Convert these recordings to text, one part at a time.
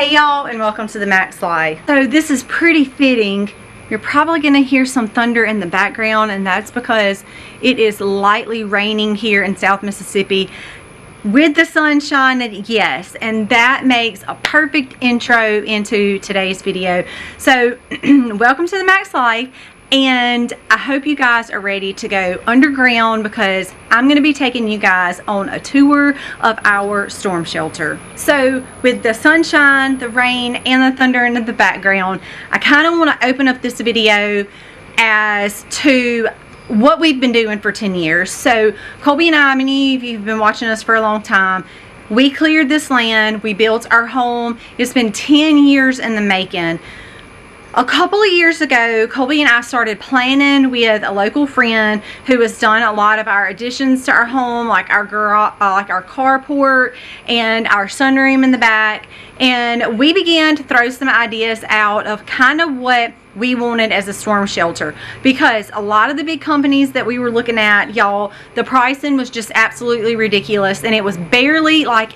Hey y'all, and welcome to the Max Life. So this is pretty fitting. You're probably going to hear some thunder in the background, and that's because it is lightly raining here in South Mississippi with the sunshine, yes, and that makes a perfect intro into today's video. So welcome to the Max Life, and I hope you guys are ready to go underground because I'm going to be taking you guys on a tour of our storm shelter. So with the sunshine, the rain, and the thunder in the background, I kind of want to open up this video as to what we've been doing for 10 years. So Colby and I, many of you have been watching us for a long time, we cleared this land, we built our home. It's been 10 years in the making. A couple of years ago, Colby and I started planning with a local friend who has done a lot of our additions to our home, like our carport and our sunroom in the back. And we began to throw some ideas out of kind of what we wanted as a storm shelter, because a lot of the big companies that we were looking at, y'all, the pricing was just absolutely ridiculous, and it was barely like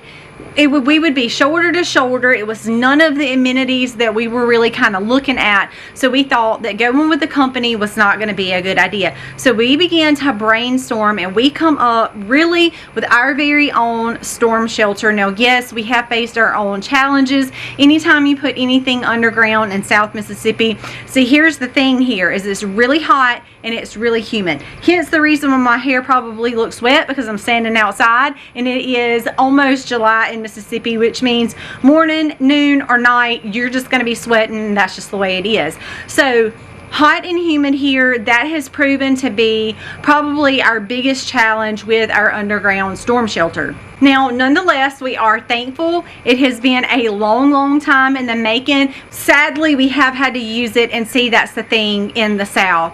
we would be shoulder to shoulder. It was none of the amenities that we were really kind of looking at. So we thought that going with the company was not going to be a good idea. So we began to brainstorm, and we come up really with our very own storm shelter. Now, yes, we have faced our own challenges anytime you put anything underground in South Mississippi. See, here's the thing here is it's really hot and it's really humid. Hence the reason why my hair probably looks wet, because I'm standing outside and it is almost July in Mississippi, which means morning, noon, or night, you're just going to be sweating, and that's just the way it is. So hot and humid here, that has proven to be probably our biggest challenge with our underground storm shelter. Now, nonetheless, we are thankful. It has been a long time in the making. Sadly, we have had to use it, and see, that's the thing in the South.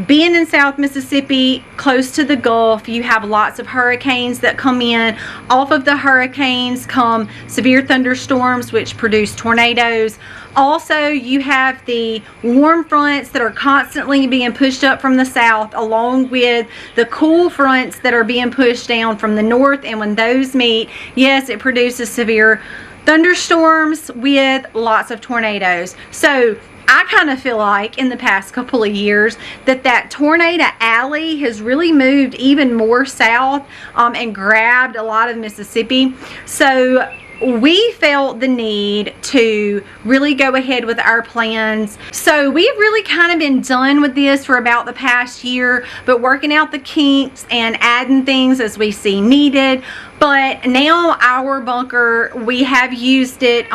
Being in South Mississippi, close to the Gulf, you have lots of hurricanes that come in. Off of the hurricanes come severe thunderstorms, which produce tornadoes. Also, you have the warm fronts that are constantly being pushed up from the south, along with the cool fronts that are being pushed down from the north. And when those meet, yes, it produces severe thunderstorms with lots of tornadoes. So I kind of feel like in the past couple of years that tornado alley has really moved even more south and grabbed a lot of Mississippi. So we felt the need to really go ahead with our plans. So we've really kind of been done with this for about the past year, but working out the kinks and adding things as we see needed. But now our bunker, we have used it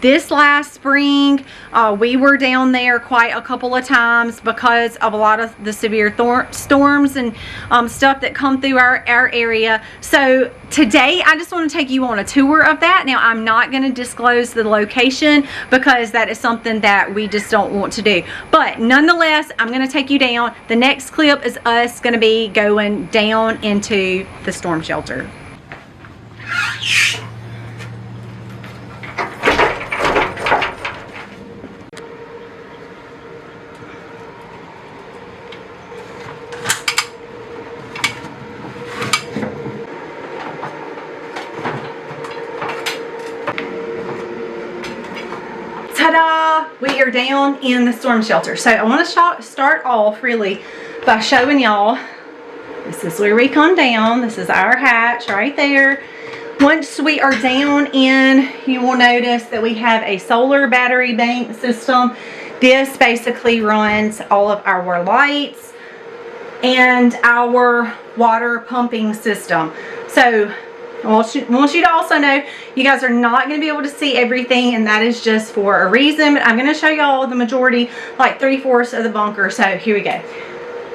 this last spring. We were down there quite a couple of times because of a lot of the severe storms and stuff that come through our area. So today I just want to take you on a tour of that. Now, I'm not going to disclose the location because that is something that we just don't want to do. But nonetheless, I'm going to take you down. The next clip is us going to be going down into the storm shelter. Ta-da! We are down in the storm shelter. So I want to start off really by showing y'all, this is where we come down. This is our hatch right there. Once we are down in, you will notice that we have a solar battery bank system. This basically runs all of our lights and our water pumping system. So I want you to also know, you guys are not going to be able to see everything, and that is just for a reason. But I'm going to show y'all the majority, like 3/4 of the bunker. So here we go.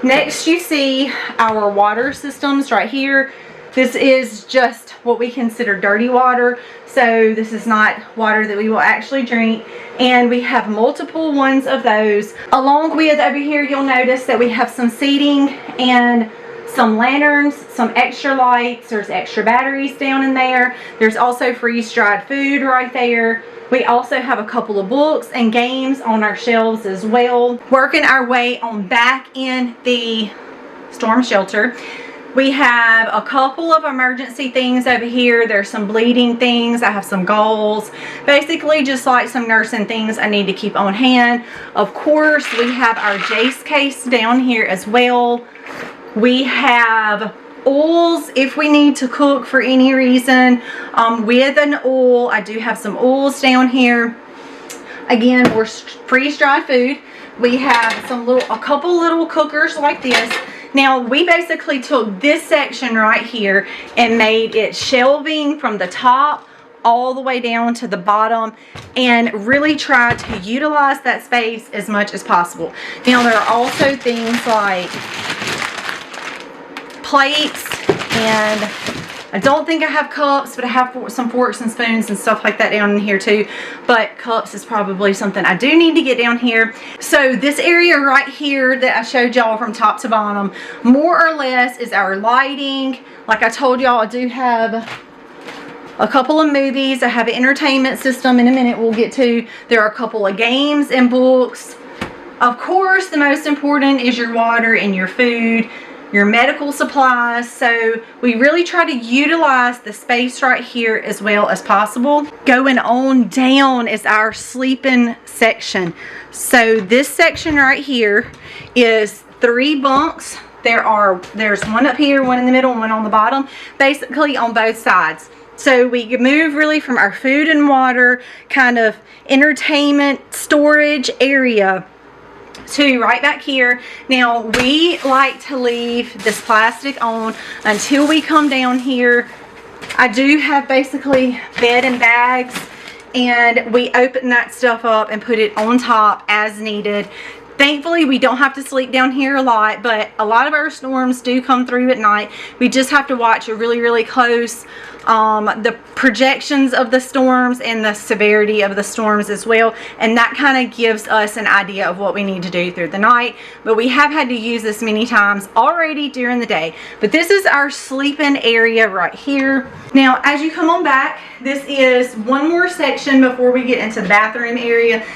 Next, you see our water systems right here. This is just what we consider dirty water. So this is not water that we will actually drink. And we have multiple ones of those. Along with over here, you'll notice that we have some seating and some lanterns, some extra lights. There's extra batteries down in there. There's also freeze-dried food right there. We also have a couple of books and games on our shelves as well. Working our way on back in the storm shelter. We have a couple of emergency things over here. There's some bleeding things. I have some galls. Basically just like some nursing things I need to keep on hand. Of course, we have our Jace case down here as well. We have oils if we need to cook for any reason. With an oil, I do have some oils down here. Again, we're freeze-dried food. We have a couple little cookers like this. Now, we basically took this section right here and made it shelving from the top all the way down to the bottom and really tried to utilize that space as much as possible. Now, there are also things like plates, and I don't think I have cups, but I have some forks and spoons and stuff like that down in here too. But cups is probably something I do need to get down here. So this area right here that I showed y'all from top to bottom, more or less is our lighting. Like I told y'all, I do have a couple of movies. I have an entertainment system in a minute we'll get to. There are a couple of games and books. Of course, the most important is your water and your food, your medical supplies. So we really try to utilize the space right here as well as possible. Going on down is our sleeping section. So this section right here is 3 bunks. There's one up here, one in the middle, and one on the bottom, basically on both sides. So we can move really from our food and water kind of entertainment storage area to right back here. Now, we like to leave this plastic on until we come down here. I do have basically bed and bags, and we open that stuff up and put it on top as needed. Thankfully, we don't have to sleep down here a lot, but a lot of our storms do come through at night. We just have to watch it really, really close. The projections of the storms and the severity of the storms as well, and that kind of gives us an idea of what we need to do through the night. But we have had to use this many times already during the day. But this is our sleeping area right here. Now, as you come on back, this is one more section before we get into the bathroom area.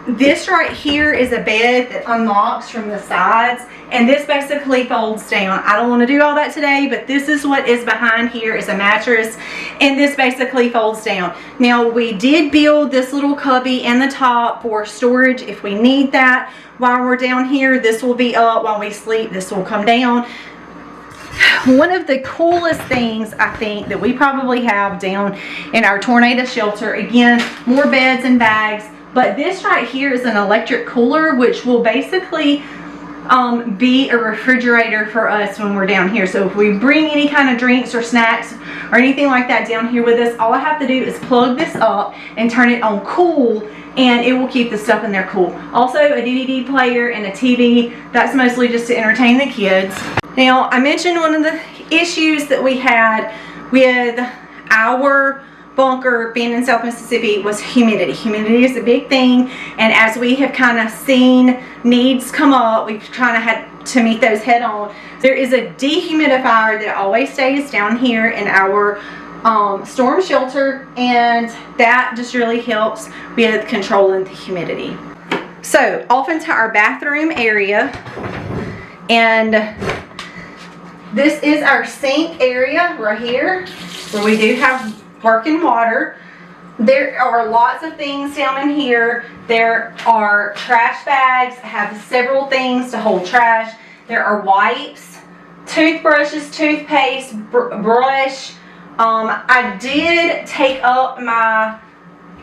This right here is a bed that unlocks from the sides, and this basically folds down. I don't want to do all that today, but this is what is behind here is a mattress, and this basically folds down. Now, we did build this little cubby in the top for storage if we need that. While we're down here, this will be up. While we sleep, this will come down. One of the coolest things I think that we probably have down in our tornado shelter, again, more beds and bags, but this right here is an electric cooler, which will basically be a refrigerator for us when we're down here. So if we bring any kind of drinks or snacks or anything like that down here with us, all I have to do is plug this up and turn it on cool, and it will keep the stuff in there cool. Also, a DVD player and a TV. That's mostly just to entertain the kids. Now, I mentioned one of the issues that we had with our bunker being in South Mississippi was humidity. Humidity is a big thing, and as we have kind of seen needs come up, we've kind of had to meet those head on. There is a dehumidifier that always stays down here in our storm shelter, and that just really helps with controlling the humidity. So off into our bathroom area, and this is our sink area right here where we do have working water. There are lots of things down in here. There are trash bags. I have several things to hold trash. There are wipes, toothbrushes, toothpaste, brush. I did take up my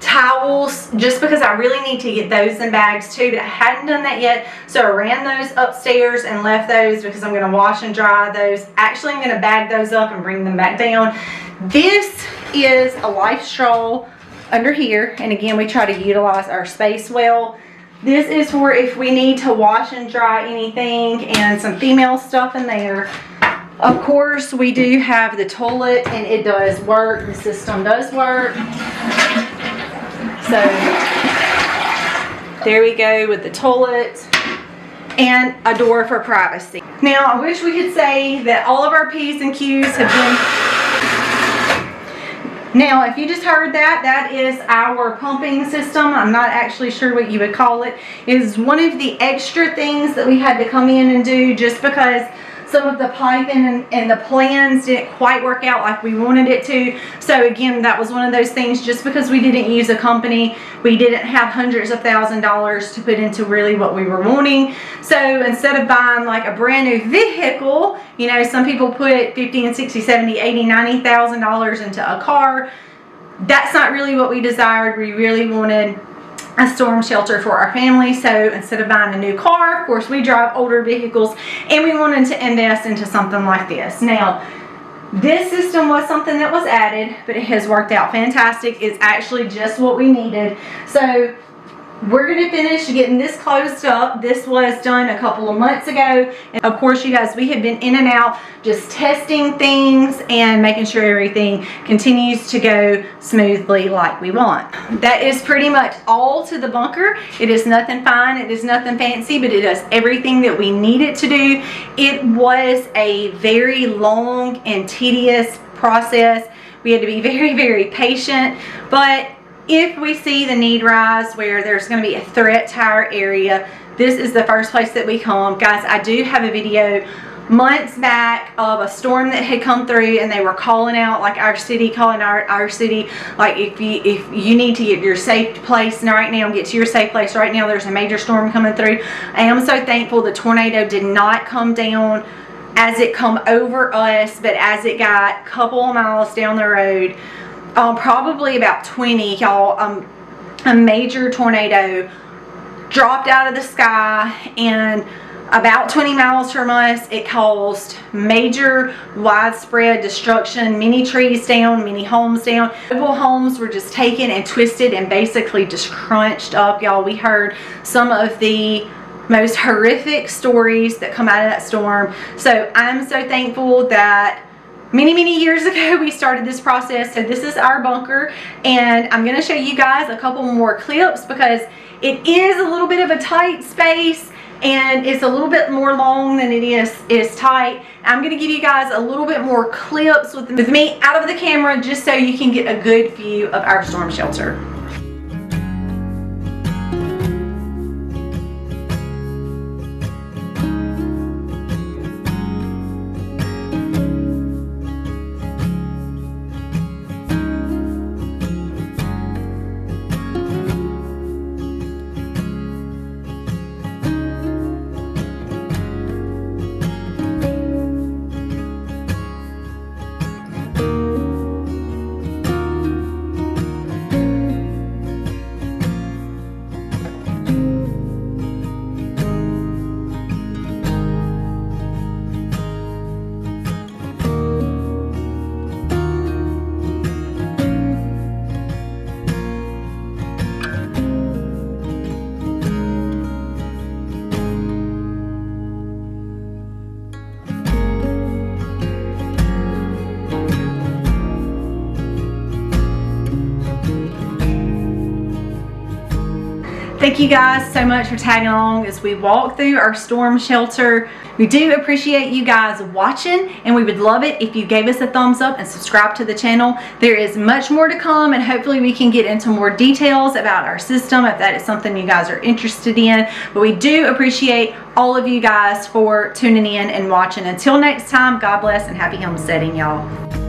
towels just because I really need to get those in bags too, but I hadn't done that yet, so I ran those upstairs and left those because I'm going to wash and dry those. Actually, I'm going to bag those up and bring them back down. This is a life straw under here, and again, we try to utilize our space well. This is for if we need to wash and dry anything, and some female stuff in there. Of course, we do have the toilet, and it does work. The system does work. So there we go with the toilet and a door for privacy. Now, I wish we could say that all of our P's and Q's have been... Now, if you just heard that, that is our pumping system. I'm not actually sure what you would call it. It is one of the extra things that we had to come in and do just because some of the piping and the plans didn't quite work out like we wanted it to. So again, that was one of those things, just because we didn't use a company, we didn't have hundreds of $1,000s to put into really what we were wanting. So instead of buying like a brand new vehicle, you know, some people put 50 and 60, 70, 80, $90,000 into a car. That's not really what we desired. We really wanted a storm shelter for our family. So instead of buying a new car, of course we drive older vehicles, and we wanted to invest into something like this. Now, this system was something that was added, but it has worked out fantastic. It's actually just what we needed. So we're going to finish getting this closed up. This was done a couple of months ago. And of course, you guys, we have been in and out just testing things and making sure everything continues to go smoothly like we want. That is pretty much all to the bunker. It is nothing fine. It is nothing fancy, but it does everything that we need it to do. It was a very long and tedious process. We had to be very, very patient, but if we see the need rise where there's going to be a threat to our area, this is the first place that we come. Guys, I do have a video months back of a storm that had come through, and they were calling out, like our city, calling our city, like if you need to get your safe place right now, get to your safe place right now, there's a major storm coming through. I am so thankful the tornado did not come down as it come over us, but as it got a couple of miles down the road, probably about 20, y'all, a major tornado dropped out of the sky, and about 20 miles from us, it caused major widespread destruction. Many trees down, many homes down. Mobile homes were just taken and twisted and basically just crunched up, y'all. We heard some of the most horrific stories that come out of that storm. So I'm so thankful that many years ago we started this process. So this is our bunker, and I'm going to show you guys a couple more clips because it is a little bit of a tight space, and it's a little bit more long than it is tight. I'm going to give you guys a little bit more clips with me out of the camera, just so you can get a good view of our storm shelter. Thank you guys so much for tagging along as we walk through our storm shelter. We do appreciate you guys watching, and we would love it if you gave us a thumbs up and subscribe to the channel. There is much more to come, and hopefully we can get into more details about our system if that is something you guys are interested in. But we do appreciate all of you guys for tuning in and watching. Until next time, God bless and happy homesteading, y'all.